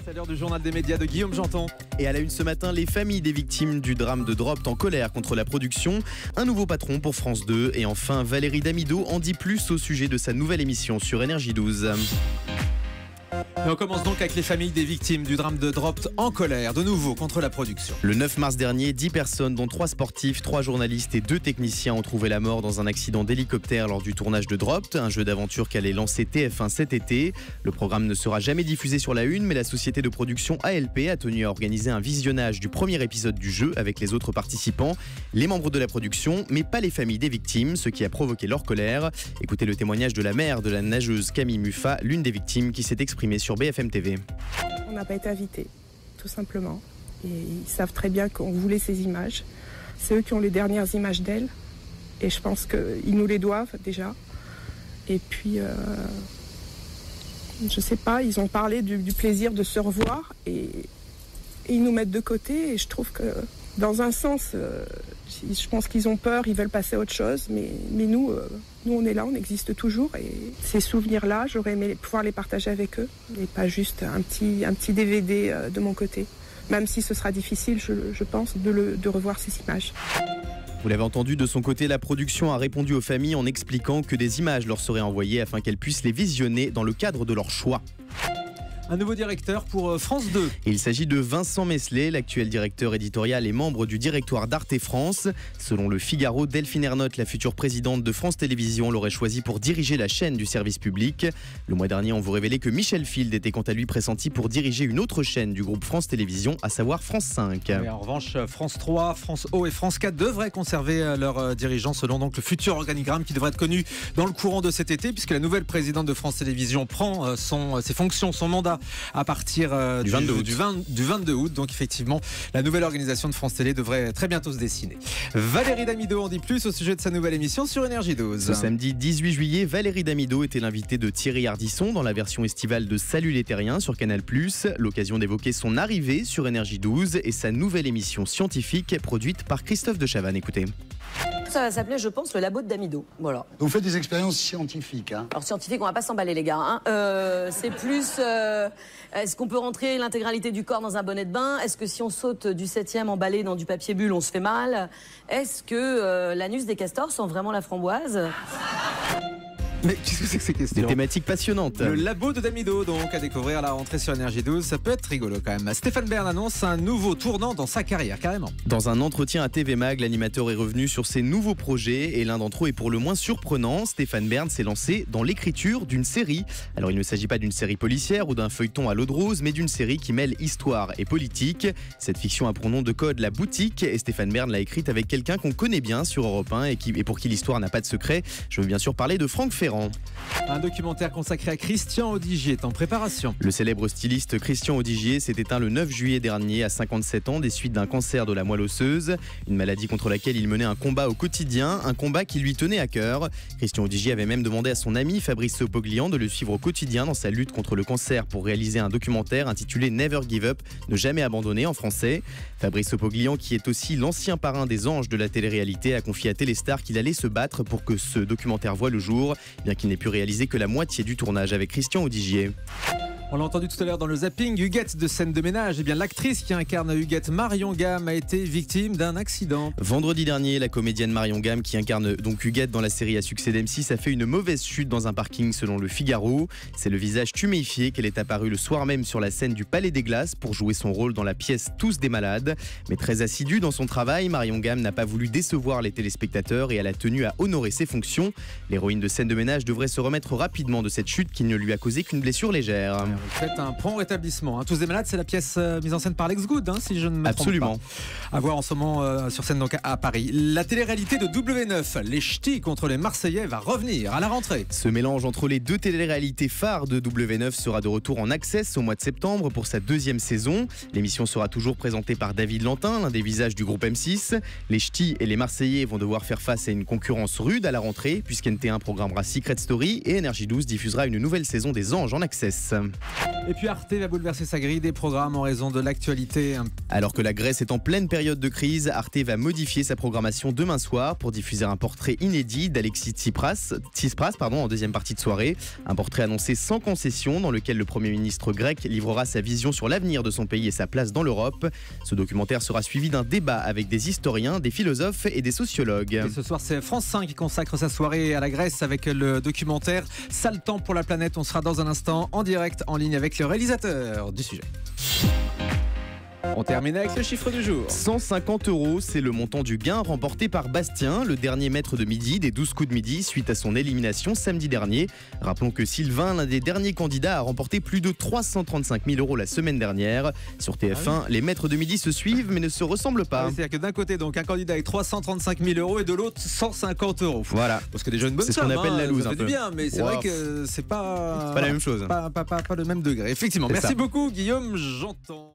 C'est l'heure du journal des médias de Guillaume Janton. Et à la une ce matin, les familles des victimes du drame de Dropt en colère contre la production. Un nouveau patron pour France 2. Et enfin, Valérie Damido en dit plus au sujet de sa nouvelle émission sur Énergie 12. Et on commence donc avec les familles des victimes du drame de Dropt en colère, de nouveau contre la production. Le 9 mars dernier, 10 personnes, dont 3 sportifs, 3 journalistes et 2 techniciens ont trouvé la mort dans un accident d'hélicoptère lors du tournage de Dropt, un jeu d'aventure qu'allait lancer TF1 cet été. Le programme ne sera jamais diffusé sur la une, mais la société de production ALP a tenu à organiser un visionnage du premier épisode du jeu avec les autres participants, les membres de la production, mais pas les familles des victimes, ce qui a provoqué leur colère. Écoutez le témoignage de la mère de la nageuse Camille Muffat, l'une des victimes qui s'est exprimée sur BFM TV. On n'a pas été invités, tout simplement. Et ils savent très bien qu'on voulait ces images. C'est eux qui ont les dernières images d'elle. Et je pense qu'ils nous les doivent déjà. Et puis, je sais pas, ils ont parlé du plaisir de se revoir. Et ils nous mettent de côté. Et je trouve que, dans un sens, je pense qu'ils ont peur, ils veulent passer à autre chose. Mais nous, on est là, on existe toujours. Et ces souvenirs-là, j'aurais aimé pouvoir les partager avec eux. Et pas juste un petit DVD de mon côté. Même si ce sera difficile, je pense, de revoir ces images. Vous l'avez entendu, de son côté, la production a répondu aux familles en expliquant que des images leur seraient envoyées afin qu'elles puissent les visionner dans le cadre de leur choix. Un nouveau directeur pour France 2. Il s'agit de Vincent Meslay, l'actuel directeur éditorial et membre du directoire d'Arte France. Selon le Figaro, Delphine Ernotte, la future présidente de France Télévisions, l'aurait choisi pour diriger la chaîne du service public. Le mois dernier, on vous révélait que Michel Field était quant à lui pressenti pour diriger une autre chaîne du groupe France Télévisions, à savoir France 5. Et en revanche, France 3, France O et France 4 devraient conserver leurs dirigeants selon donc le futur organigramme qui devrait être connu dans le courant de cet été, puisque la nouvelle présidente de France Télévisions prend ses fonctions, son mandat à partir du 22 août. Donc effectivement, la nouvelle organisation de France Télé devrait très bientôt se dessiner. Valérie Damido en dit plus au sujet de sa nouvelle émission sur Énergie 12. Ce samedi 18 juillet, Valérie Damido était l'invitée de Thierry Ardisson dans la version estivale de Salut les Terriens sur Canal+. L'occasion d'évoquer son arrivée sur Énergie 12 et sa nouvelle émission scientifique produite par Christophe de Chavannes. Écoutez. Ça va s'appeler, je pense, le labo de Damido. Voilà. Vous faites des expériences scientifiques, hein? Alors scientifique, on va pas s'emballer les gars. Hein. C'est plus, est-ce qu'on peut rentrer l'intégralité du corps dans un bonnet de bain? Est-ce que si on saute du 7e emballé dans du papier bulle, on se fait mal? Est-ce que l'anus des castors sent vraiment la framboise? Mais qu'est-ce que c'est que ces questions? Des thématiques passionnantes. Le labo de Damido, donc, à découvrir à la rentrée sur Énergie 12. Ça peut être rigolo quand même. Stéphane Bern annonce un nouveau tournant dans sa carrière, carrément. Dans un entretien à TV Mag, l'animateur est revenu sur ses nouveaux projets et l'un d'entre eux est pour le moins surprenant. Stéphane Bern s'est lancé dans l'écriture d'une série. Alors il ne s'agit pas d'une série policière ou d'un feuilleton à l'eau de rose, mais d'une série qui mêle histoire et politique. Cette fiction a pour nom de code La Boutique et Stéphane Bern l'a écrite avec quelqu'un qu'on connaît bien sur Europe 1 et pour qui l'histoire n'a pas de secret. Je veux bien sûr parler de Franck Ferrand. Un documentaire consacré à Christian Audigier est en préparation. Le célèbre styliste Christian Audigier s'est éteint le 9 juillet dernier à 57 ans des suites d'un cancer de la moelle osseuse, une maladie contre laquelle il menait un combat au quotidien, un combat qui lui tenait à cœur. Christian Audigier avait même demandé à son ami Fabrice Sopoglian de le suivre au quotidien dans sa lutte contre le cancer pour réaliser un documentaire intitulé Never Give Up, ne jamais abandonner en français. Fabrice Sopoglian, qui est aussi l'ancien parrain des anges de la télé-réalité, a confié à Téléstar qu'il allait se battre pour que ce documentaire voie le jour, bien qu'il n'ait pu réaliser que la moitié du tournage avec Christian Audigier. On l'a entendu tout à l'heure dans le zapping, Huguette de Scène de ménage. Eh bien, l'actrice qui incarne Huguette, Marion Gamme, a été victime d'un accident. Vendredi dernier, la comédienne Marion Gamme, qui incarne donc Huguette dans la série à succès d'M6, a fait une mauvaise chute dans un parking selon le Figaro. C'est le visage tuméfié qu'elle est apparue le soir même sur la scène du Palais des Glaces pour jouer son rôle dans la pièce Tous des malades. Mais très assidue dans son travail, Marion Gamme n'a pas voulu décevoir les téléspectateurs et elle a tenu à honorer ses fonctions. L'héroïne de Scène de ménage devrait se remettre rapidement de cette chute qui ne lui a causé qu'une blessure légère. Faites un prompt rétablissement. Tous des malades, c'est la pièce mise en scène par Lex Good, si je ne me trompe pas. Absolument. À voir en ce moment sur scène donc à Paris. La télé-réalité de W9, les ch'tis contre les Marseillais, va revenir à la rentrée. Ce mélange entre les deux télé-réalités phares de W9 sera de retour en Access au mois de septembre pour sa deuxième saison. L'émission sera toujours présentée par David Lantin, l'un des visages du groupe M6. Les ch'tis et les Marseillais vont devoir faire face à une concurrence rude à la rentrée puisqu'NT1 programmera Secret Story et Énergie 12 diffusera une nouvelle saison des Anges en Access. Et puis Arte va bouleverser sa grille des programmes en raison de l'actualité. Alors que la Grèce est en pleine période de crise, Arte va modifier sa programmation demain soir pour diffuser un portrait inédit d'Alexis Tsipras en deuxième partie de soirée. Un portrait annoncé sans concession dans lequel le Premier ministre grec livrera sa vision sur l'avenir de son pays et sa place dans l'Europe. Ce documentaire sera suivi d'un débat avec des historiens, des philosophes et des sociologues. Et ce soir, c'est France 5 qui consacre sa soirée à la Grèce avec le documentaire Sale temps pour la planète. On sera dans un instant en direct en ligne avec le réalisateur du sujet. On termine avec le chiffre du jour. 150 €, c'est le montant du gain remporté par Bastien, le dernier maître de midi des 12 coups de midi suite à son élimination samedi dernier. Rappelons que Sylvain, l'un des derniers candidats, a remporté plus de 335 000 € la semaine dernière. Sur TF1, les maîtres de midi se suivent mais ne se ressemblent pas. C'est-à-dire que d'un côté, donc, un candidat avec 335 000 € et de l'autre 150 €. Voilà. Parce que déjà une bonne somme. C'est ce qu'on appelle la loose. Ça fait du bien, mais c'est vrai que c'est pas la même chose. Pas le même degré. Effectivement. Merci beaucoup, Guillaume. J'entends.